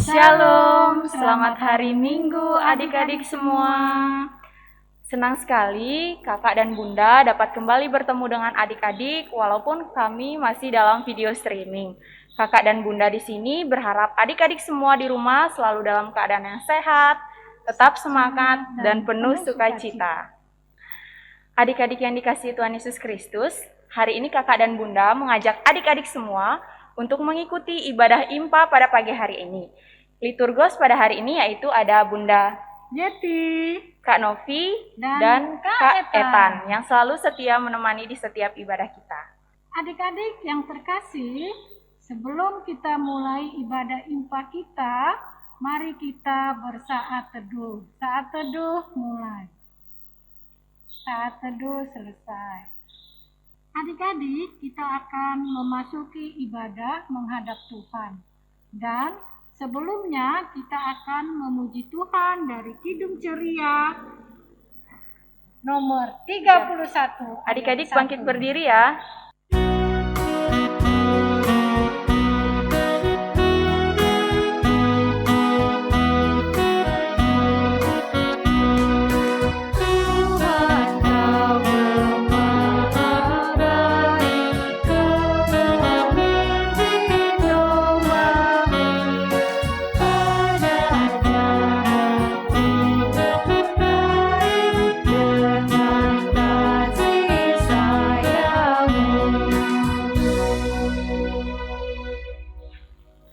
Shalom, selamat hari Minggu adik-adik semua. Senang sekali kakak dan bunda dapat kembali bertemu dengan adik-adik walaupun kami masih dalam video streaming. Kakak dan bunda di sini berharap adik-adik semua di rumah selalu dalam keadaan yang sehat, tetap semangat dan penuh sukacita. Adik-adik yang dikasihi Tuhan Yesus Kristus, hari ini kakak dan bunda mengajak adik-adik semua untuk mengikuti ibadah IMPA pada pagi hari ini. Liturgos pada hari ini yaitu ada Bunda Yeti, Kak Novi, dan Kak Etan yang selalu setia menemani di setiap ibadah kita. Adik-adik yang terkasih, sebelum kita mulai ibadah IMPA kita, mari kita bersaat teduh. Saat teduh mulai. Saat teduh selesai. Adik-adik, kita akan memasuki ibadah menghadap Tuhan. Dan sebelumnya kita akan memuji Tuhan dari Kidung Ceria nomor 31. Adik-adik bangkit berdiri ya.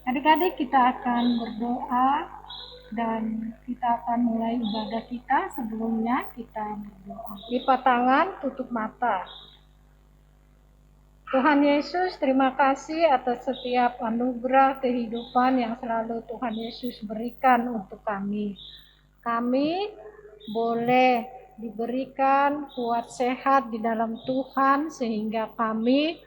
Adik-adik, kita akan berdoa dan kita akan mulai ibadah kita. Sebelumnya kita berdoa. Lipat tangan, tutup mata. Tuhan Yesus, terima kasih atas setiap anugerah kehidupan yang selalu Tuhan Yesus berikan untuk kami. Kami boleh diberikan kuat sehat di dalam Tuhan sehingga kami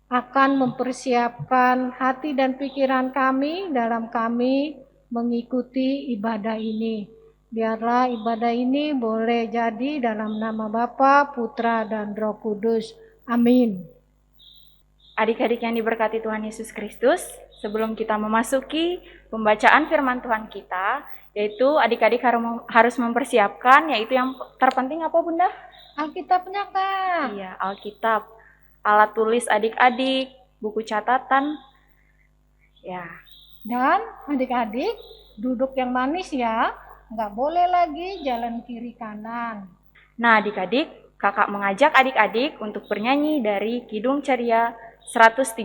akan mempersiapkan hati dan pikiran kami dalam kami mengikuti ibadah ini. Biarlah ibadah ini boleh jadi dalam nama Bapa, Putra, dan Roh Kudus. Amin. Adik-adik yang diberkati Tuhan Yesus Kristus, sebelum kita memasuki pembacaan firman Tuhan kita, yaitu adik-adik harus mempersiapkan, yaitu yang terpenting apa Bunda? Alkitabnya Kak. Iya, Alkitab. Alat tulis adik-adik, buku catatan. Ya. Dan adik-adik duduk yang manis ya, nggak boleh lagi jalan kiri kanan. Nah adik-adik, kakak mengajak adik-adik untuk bernyanyi dari Kidung Ceria 136.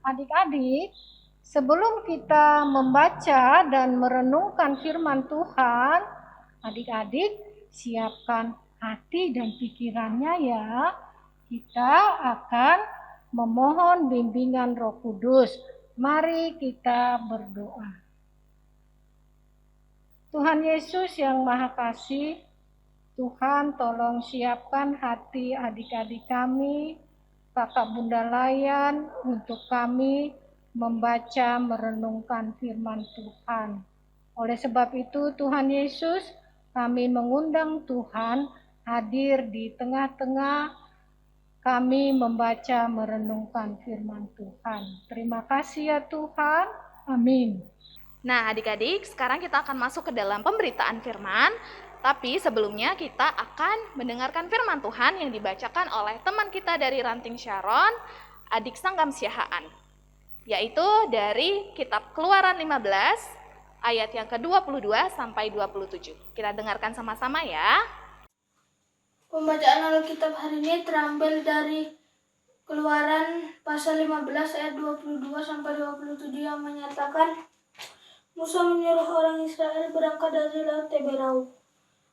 Adik-adik, sebelum kita membaca dan merenungkan firman Tuhan, adik-adik siapkan hati dan pikirannya ya. Kita akan memohon bimbingan Roh Kudus. Mari kita berdoa. Tuhan Yesus yang Maha Kasih, Tuhan tolong siapkan hati adik-adik kami, Kakak Bunda Layan, untuk kami membaca merenungkan firman Tuhan. Oleh sebab itu Tuhan Yesus, kami mengundang Tuhan hadir di tengah-tengah kami membaca merenungkan firman Tuhan. Terima kasih ya Tuhan. Amin. Nah adik-adik, sekarang kita akan masuk ke dalam pemberitaan firman. Tapi sebelumnya kita akan mendengarkan firman Tuhan yang dibacakan oleh teman kita dari Ranting Sharon, Adik Sanggam Siahaan. Yaitu dari kitab Keluaran 15 ayat yang ke-22 sampai 27. Kita dengarkan sama-sama ya. Pembacaan Alkitab hari ini terambil dari Keluaran pasal 15 ayat 22-27 yang menyatakan Musa menyuruh orang Israel berangkat dari Laut Teberau.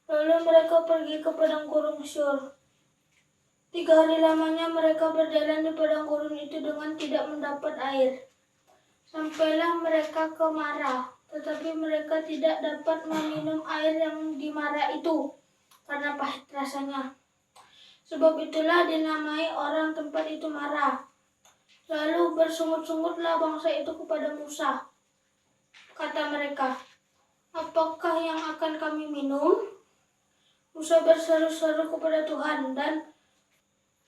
Lalu mereka pergi ke padang gurun Syur. 3 hari lamanya mereka berjalan di padang gurun itu dengan tidak mendapat air. Sampailah mereka ke Mara, tetapi mereka tidak dapat meminum air yang di Mara itu karena pahit rasanya. Sebab itulah dinamai orang tempat itu Mara. Lalu bersungut-sungutlah bangsa itu kepada Musa. Kata mereka, apakah yang akan kami minum? Musa berseru-seru kepada Tuhan dan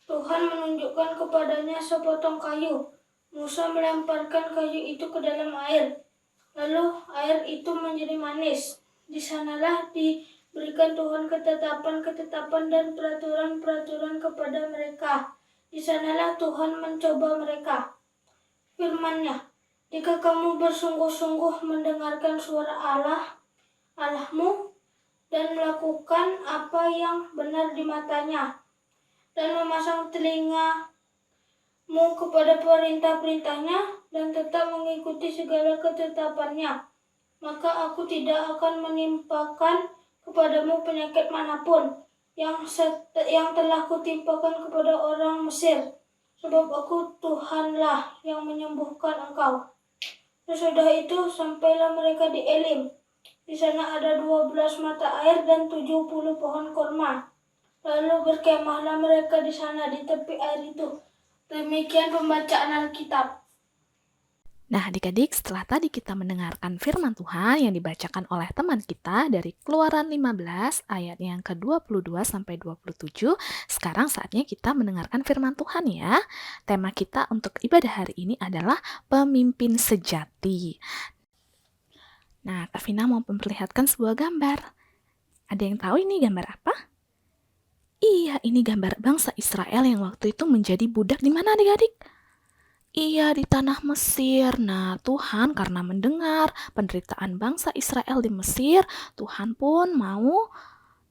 Tuhan menunjukkan kepadanya sepotong kayu. Musa melemparkan kayu itu ke dalam air. Lalu air itu menjadi manis. Di sanalah diberikan Tuhan ketetapan-ketetapan dan peraturan-peraturan kepada mereka. Di sanalah Tuhan mencoba mereka. Firman-Nya, jika kamu bersungguh-sungguh mendengarkan suara Allahmu, dan melakukan apa yang benar di matanya, dan memasang telingamu kepada perintah-perintahnya, dan tetap mengikuti segala ketetapannya, maka aku tidak akan menimpakan kepadamu penyakit manapun yang telah kutimpakan kepada orang Mesir, sebab aku Tuhanlah yang menyembuhkan engkau. Sesudah itu sampailah mereka di Elim. Di sana ada 12 mata air dan 70 pohon korma. Lalu berkemahlah mereka di sana di tepi air itu. Demikian pembacaan Alkitab. Nah, adik-adik, setelah tadi kita mendengarkan firman Tuhan yang dibacakan oleh teman kita dari Keluaran 15 ayat yang ke-22 sampai 27, sekarang saatnya kita mendengarkan firman Tuhan ya. Tema kita untuk ibadah hari ini adalah pemimpin sejati. Nah, Kak Vina mau memperlihatkan sebuah gambar. Ada yang tahu ini gambar apa? Iya, ini gambar bangsa Israel yang waktu itu menjadi budak di mana adik-adik? Iya, di tanah Mesir. Nah, Tuhan karena mendengar penderitaan bangsa Israel di Mesir, Tuhan pun mau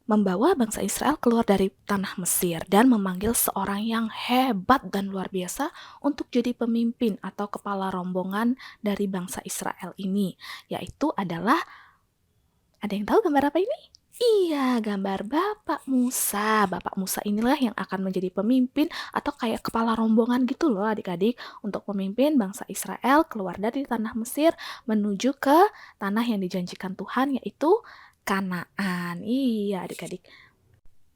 membawa bangsa Israel keluar dari tanah Mesir dan memanggil seorang yang hebat dan luar biasa untuk jadi pemimpin atau kepala rombongan dari bangsa Israel ini, yaitu adalah, ada yang tahu gambar apa ini? Iya, gambar Bapak Musa. Bapak Musa inilah yang akan menjadi pemimpin atau kayak kepala rombongan gitu loh adik-adik, untuk memimpin bangsa Israel keluar dari tanah Mesir menuju ke tanah yang dijanjikan Tuhan, yaitu Kanaan. Iya adik-adik.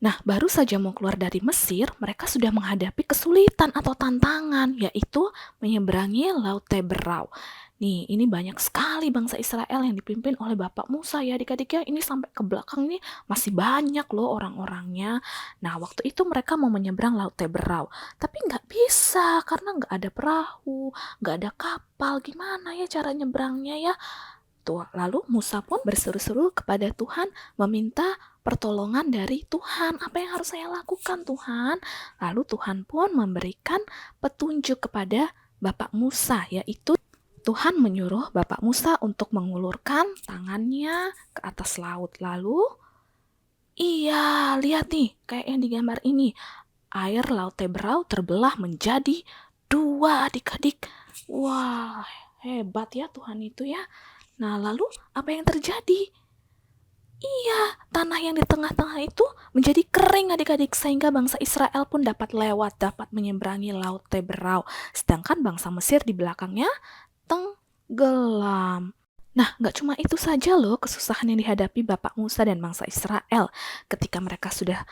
Nah, baru saja mau keluar dari Mesir, mereka sudah menghadapi kesulitan atau tantangan, yaitu menyeberangi Laut Teberau. Nih, ini banyak sekali bangsa Israel yang dipimpin oleh Bapak Musa ya adik-adik ya. Ini sampai ke belakang ini masih banyak loh orang-orangnya. Nah, waktu itu mereka mau menyeberang Laut Teberau. Tapi nggak bisa karena nggak ada perahu, nggak ada kapal. Gimana ya cara nyebrangnya ya? Tuh, lalu Musa pun berseru-seru kepada Tuhan meminta pertolongan dari Tuhan. Apa yang harus saya lakukan Tuhan? Lalu Tuhan pun memberikan petunjuk kepada Bapak Musa, yaitu Tuhan menyuruh Bapak Musa untuk mengulurkan tangannya ke atas laut. Lalu, iya, lihat nih, kayak yang digambar ini. Air Laut Teberau terbelah menjadi 2 adik-adik. Wah, hebat ya Tuhan itu ya. Nah, lalu apa yang terjadi? Iya, tanah yang di tengah-tengah itu menjadi kering adik-adik, sehingga bangsa Israel pun dapat lewat, dapat menyeberangi Laut Teberau. Sedangkan bangsa Mesir di belakangnya tenggelam. Nah, nggak cuma itu saja loh kesusahan yang dihadapi Bapak Musa dan bangsa Israel ketika mereka sudah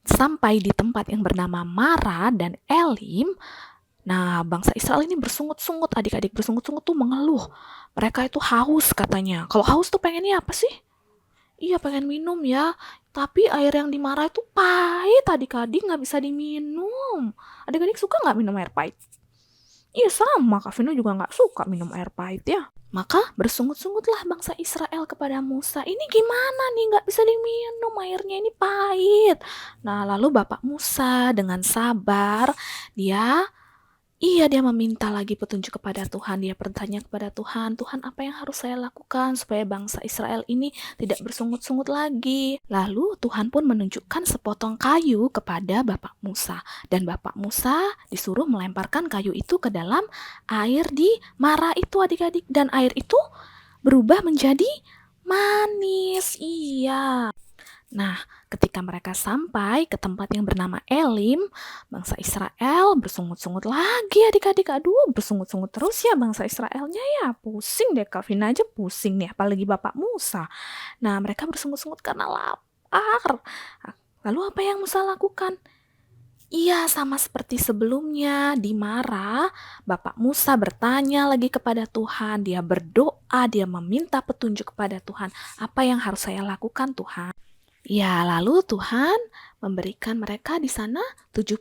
sampai di tempat yang bernama Mara dan Elim. Nah, bangsa Israel ini bersungut-sungut, adik-adik, bersungut-sungut tuh mengeluh. Mereka itu haus katanya. Kalau haus tuh pengennya apa sih? Iya, pengen minum ya. Tapi air yang di Mara itu pahit, adik-adik, nggak bisa diminum. Adik-adik suka nggak minum air pahit? Iya sama, Kak Vino juga nggak suka minum air pahit ya. Maka bersungut-sungutlah bangsa Israel kepada Musa. Ini gimana nih, nggak bisa diminum, airnya ini pahit. Nah, lalu Bapak Musa dengan sabar, dia Iya, dia meminta lagi petunjuk kepada Tuhan. Dia bertanya kepada Tuhan, Tuhan apa yang harus saya lakukan supaya bangsa Israel ini tidak bersungut-sungut lagi. Lalu Tuhan pun menunjukkan sepotong kayu kepada Bapak Musa. Dan Bapak Musa disuruh melemparkan kayu itu ke dalam air di Mara itu adik-adik. Dan air itu berubah menjadi manis. Iya. Nah, ketika mereka sampai ke tempat yang bernama Elim, bangsa Israel bersungut-sungut lagi adik-adik. Aduh, bersungut-sungut terus ya bangsa Israelnya ya. Pusing deh, Kak Vina aja pusing nih, apalagi Bapak Musa. Nah, mereka bersungut-sungut karena lapar. Lalu apa yang Musa lakukan? Iya, sama seperti sebelumnya di Mara, Bapak Musa bertanya lagi kepada Tuhan. Dia berdoa, dia meminta petunjuk kepada Tuhan. Apa yang harus saya lakukan, Tuhan? Ya, lalu Tuhan memberikan mereka di sana 70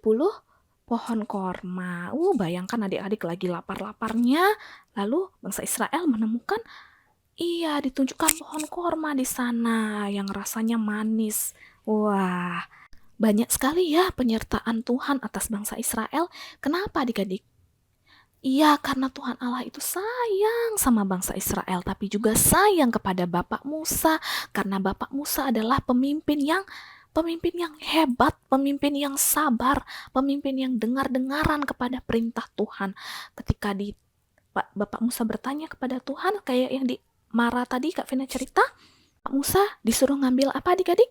pohon korma. Bayangkan adik-adik lagi lapar-laparnya. Lalu bangsa Israel menemukan, ditunjukkan pohon korma di sana yang rasanya manis. Wah, banyak sekali ya penyertaan Tuhan atas bangsa Israel. Kenapa adik-adik? Iya, karena Tuhan Allah itu sayang sama bangsa Israel, tapi juga sayang kepada Bapak Musa, karena Bapak Musa adalah pemimpin yang hebat, pemimpin yang sabar, pemimpin yang dengar-dengaran kepada perintah Tuhan. Ketika Bapak Musa bertanya kepada Tuhan, kayak yang di Mara tadi Kak Vina cerita, Bapak Musa disuruh ngambil apa adik-adik?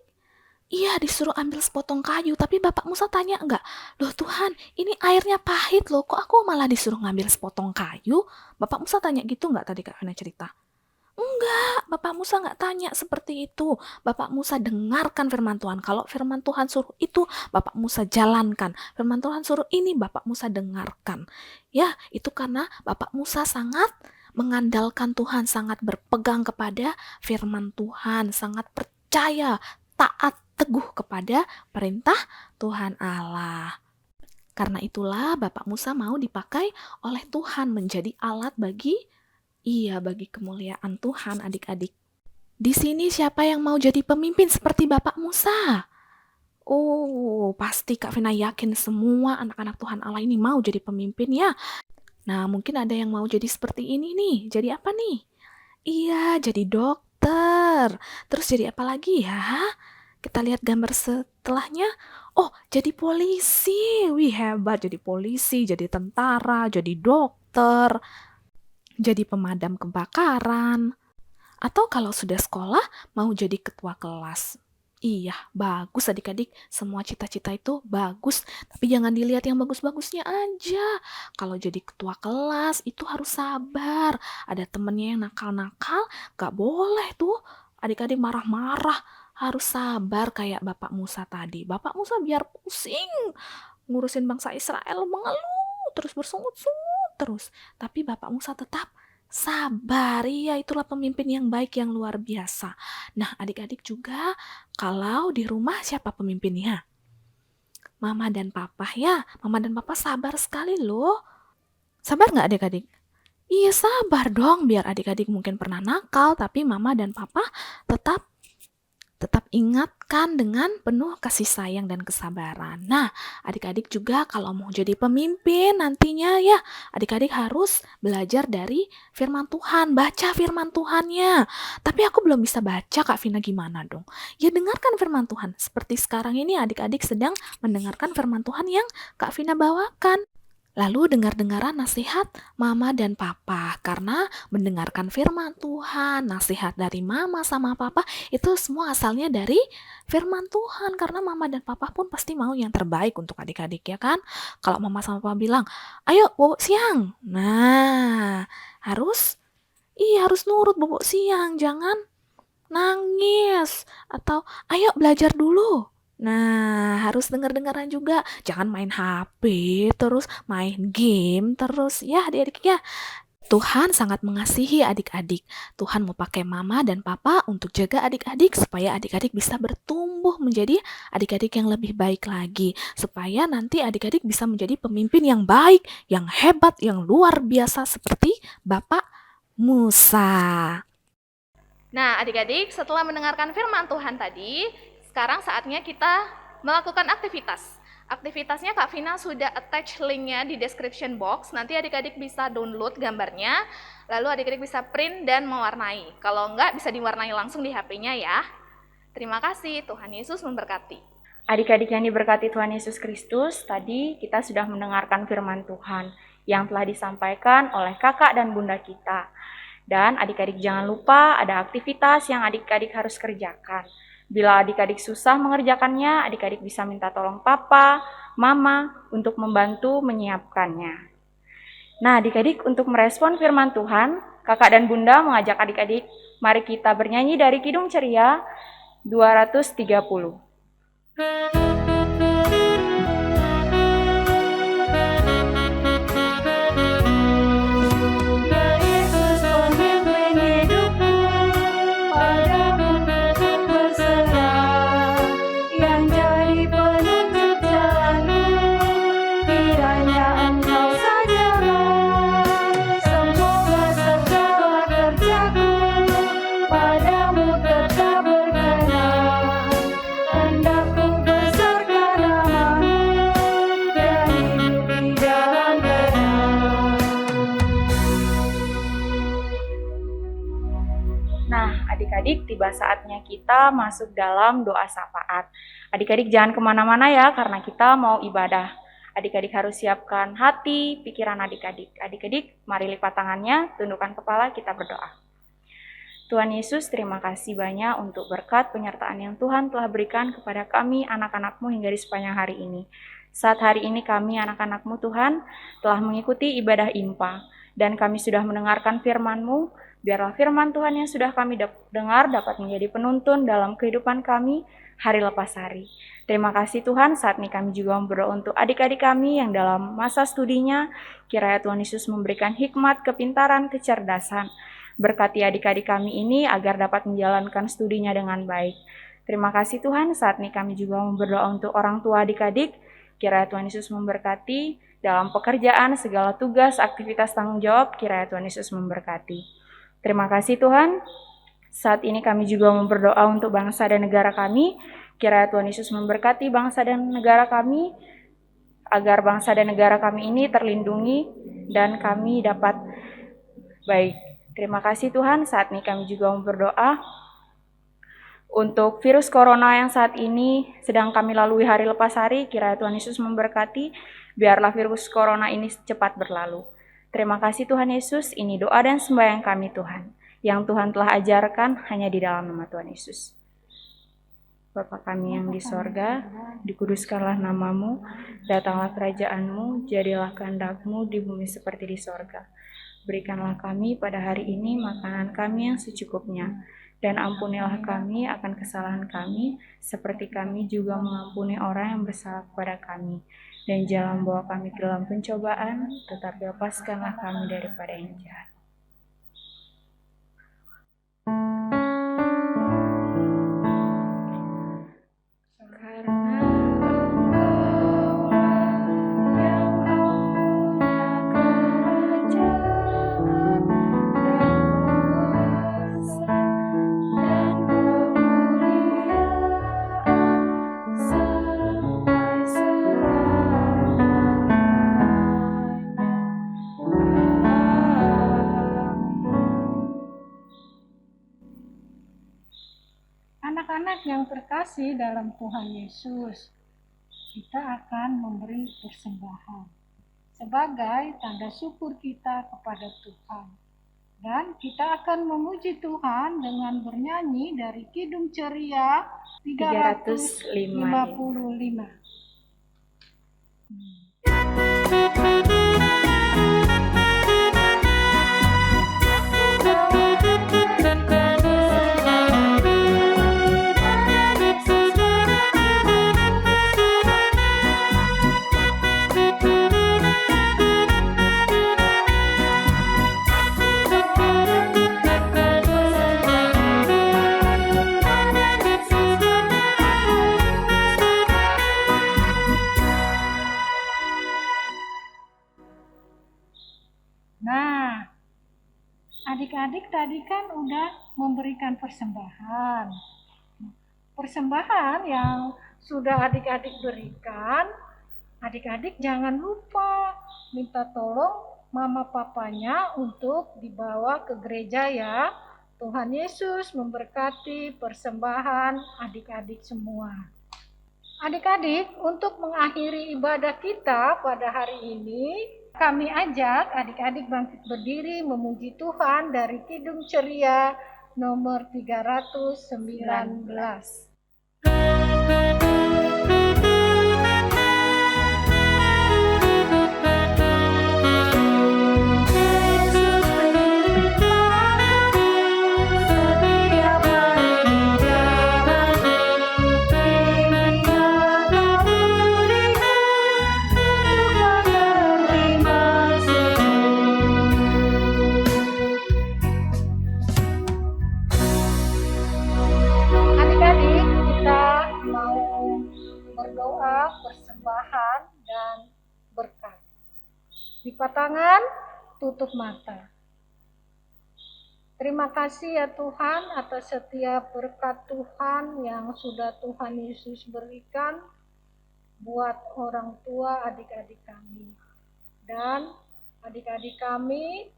Iya, disuruh ambil sepotong kayu, tapi Bapak Musa tanya enggak, loh Tuhan, ini airnya pahit loh, kok aku malah disuruh ngambil sepotong kayu? Bapak Musa tanya gitu enggak tadi Kak Vina cerita? Enggak, Bapak Musa enggak tanya seperti itu. Bapak Musa dengarkan firman Tuhan. Kalau firman Tuhan suruh itu, Bapak Musa jalankan. Firman Tuhan suruh ini, Bapak Musa dengarkan. Ya, itu karena Bapak Musa sangat mengandalkan Tuhan, sangat berpegang kepada firman Tuhan, sangat percaya, taat, teguh kepada perintah Tuhan Allah. Karena itulah Bapak Musa mau dipakai oleh Tuhan menjadi alat bagi kemuliaan Tuhan adik-adik. Di sini siapa yang mau jadi pemimpin seperti Bapak Musa? Pasti Kak Vina yakin semua anak-anak Tuhan Allah ini mau jadi pemimpin ya. Nah, mungkin ada yang mau jadi seperti ini nih. Jadi apa nih? Iya, jadi dokter. Terus jadi apa lagi ya? Kita lihat gambar setelahnya. Jadi polisi. Wih, hebat. Jadi polisi, jadi tentara, jadi dokter, jadi pemadam kebakaran. Atau kalau sudah sekolah, mau jadi ketua kelas. Iya, bagus adik-adik. Semua cita-cita itu bagus. Tapi jangan dilihat yang bagus-bagusnya aja. Kalau jadi ketua kelas, itu harus sabar. Ada temennya yang nakal-nakal, gak boleh tuh. Adik-adik marah-marah. Harus sabar kayak Bapak Musa tadi. Bapak Musa biar pusing ngurusin bangsa Israel, mengeluh terus, bersungut-sungut terus. Tapi Bapak Musa tetap sabar. Iya, itulah pemimpin yang baik, yang luar biasa. Nah, adik-adik juga kalau di rumah siapa pemimpinnya? Mama dan Papa ya. Mama dan Papa sabar sekali loh. Sabar nggak adik-adik? Iya, sabar dong. Biar adik-adik mungkin pernah nakal, tapi Mama dan Papa tetap ingatkan dengan penuh kasih sayang dan kesabaran. Nah, adik-adik juga kalau mau jadi pemimpin nantinya ya, adik-adik harus belajar dari firman Tuhan, baca firman Tuhannya. Tapi aku belum bisa baca, Kak Vina, gimana dong? Ya, dengarkan firman Tuhan. Seperti sekarang ini adik-adik sedang mendengarkan firman Tuhan yang Kak Vina bawakan. Lalu dengar-dengaran nasihat Mama dan Papa, karena mendengarkan firman Tuhan, nasihat dari Mama sama Papa, itu semua asalnya dari firman Tuhan, karena Mama dan Papa pun pasti mau yang terbaik untuk adik-adik ya kan. Kalau Mama sama Papa bilang, ayo bobo siang, nah harus nurut bobo siang, jangan nangis, atau ayo belajar dulu. Nah, harus dengar-dengaran juga. Jangan main HP terus, main game terus. Ya, adik-adik ya. Tuhan sangat mengasihi adik-adik. Tuhan mau pakai Mama dan Papa untuk jaga adik-adik supaya adik-adik bisa bertumbuh menjadi adik-adik yang lebih baik lagi. Supaya nanti adik-adik bisa menjadi pemimpin yang baik, yang hebat, yang luar biasa seperti Bapak Musa. Nah, adik-adik, setelah mendengarkan firman Tuhan tadi, sekarang saatnya kita melakukan aktivitas. Aktivitasnya Kak Vina sudah attach linknya di description box. Nanti adik-adik bisa download gambarnya, lalu adik-adik bisa print dan mewarnai. Kalau enggak, bisa diwarnai langsung di HP-nya ya. Terima kasih, Tuhan Yesus memberkati. Adik-adik yang diberkati Tuhan Yesus Kristus, tadi kita sudah mendengarkan firman Tuhan yang telah disampaikan oleh kakak dan bunda kita. Dan adik-adik jangan lupa ada aktivitas yang adik-adik harus kerjakan. Bila adik-adik susah mengerjakannya, adik-adik bisa minta tolong papa, mama untuk membantu menyiapkannya. Nah, adik-adik untuk merespon firman Tuhan, kakak dan bunda mengajak adik-adik, mari kita bernyanyi dari Kidung Ceria 230. Adik-adik, tiba saatnya kita masuk dalam doa syafaat. Adik-adik jangan kemana-mana ya, karena kita mau ibadah. Adik-adik harus siapkan hati, pikiran adik-adik. Adik-adik, mari lipat tangannya, tundukkan kepala, kita berdoa. Tuhan Yesus, terima kasih banyak untuk berkat penyertaan yang Tuhan telah berikan kepada kami, anak-anak-Mu hingga di sepanjang hari ini. Saat hari ini kami, anak-anak-Mu Tuhan, telah mengikuti ibadah IMPA, dan kami sudah mendengarkan firman-Mu. Biarlah firman Tuhan yang sudah kami dengar dapat menjadi penuntun dalam kehidupan kami hari lepas hari. Terima kasih Tuhan, saat ini kami juga berdoa untuk adik-adik kami yang dalam masa studinya. Kiranya Tuhan Yesus memberikan hikmat, kepintaran, kecerdasan. Berkati adik-adik kami ini agar dapat menjalankan studinya dengan baik. Terima kasih Tuhan, saat ini kami juga berdoa untuk orang tua adik-adik. Kiranya Tuhan Yesus memberkati dalam pekerjaan, segala tugas, aktivitas tanggung jawab. Kiranya Tuhan Yesus memberkati. Terima kasih Tuhan, saat ini kami juga berdoa untuk bangsa dan negara kami. Kiranya Tuhan Yesus memberkati bangsa dan negara kami, agar bangsa dan negara kami ini terlindungi dan kami dapat baik. Terima kasih Tuhan, saat ini kami juga berdoa untuk virus corona yang saat ini sedang kami lalui hari lepas hari. Kiranya Tuhan Yesus memberkati, biarlah virus corona ini cepat berlalu. Terima kasih Tuhan Yesus, ini doa dan sembahyang kami Tuhan, yang Tuhan telah ajarkan hanya di dalam nama Tuhan Yesus. Bapa kami yang di sorga, dikuduskanlah namamu, datanglah kerajaanmu, jadilah kehendak-Mu di bumi seperti di sorga. Berikanlah kami pada hari ini makanan kami yang secukupnya, dan ampunilah kami akan kesalahan kami, seperti kami juga mengampuni orang yang bersalah kepada kami. Dan jangan bawa kami ke dalam pencobaan, tetapi lepaskanlah kami daripada yang jahat. Anak-anak yang terkasih dalam Tuhan Yesus, kita akan memberi persembahan sebagai tanda syukur kita kepada Tuhan. Dan kita akan memuji Tuhan dengan bernyanyi dari Kidung Ceria 355. Nah, adik-adik tadi kan udah memberikan persembahan. Persembahan yang sudah adik-adik berikan Adik-adik jangan lupa minta tolong mama papanya untuk dibawa ke gereja ya. Tuhan Yesus memberkati persembahan adik-adik semua. Adik-adik, untuk mengakhiri ibadah kita pada hari ini, kami ajak adik-adik bangkit berdiri memuji Tuhan dari Kidung Ceria nomor 319. Adik-adik, kita mau berdoa, persembahan, dan berkat. Lipat tangan, tutup mata. Terima kasih ya Tuhan atas setiap berkat Tuhan yang sudah Tuhan Yesus berikan buat orang tua adik-adik kami. Dan adik-adik kami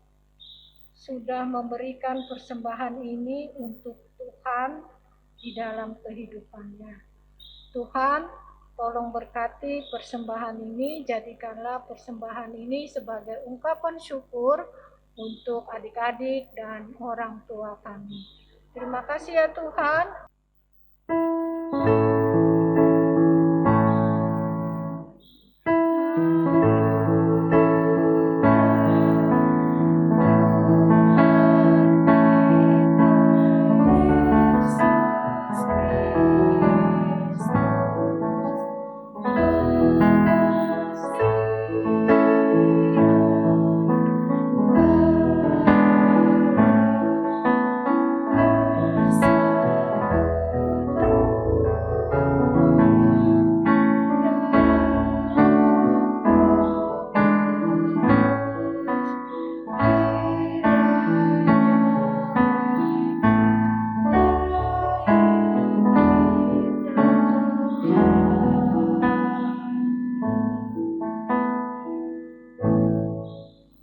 sudah memberikan persembahan ini untuk Tuhan di dalam kehidupannya. Tuhan, tolong berkati persembahan ini, jadikanlah persembahan ini sebagai ungkapan syukur untuk adik-adik dan orang tua kami. Terima kasih ya Tuhan.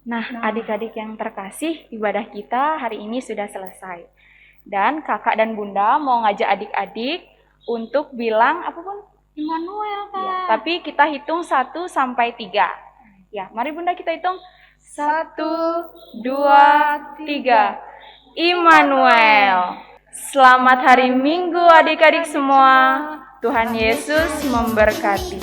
Nah, adik-adik yang terkasih, ibadah kita hari ini sudah selesai. Dan kakak dan bunda mau ngajak adik-adik untuk bilang apapun Immanuel, Kak. ya, tapi kita hitung 1 sampai 3. Ya, mari bunda kita hitung 1, 2, 3. Immanuel. Selamat hari Minggu adik-adik semua. Tuhan Yesus memberkati.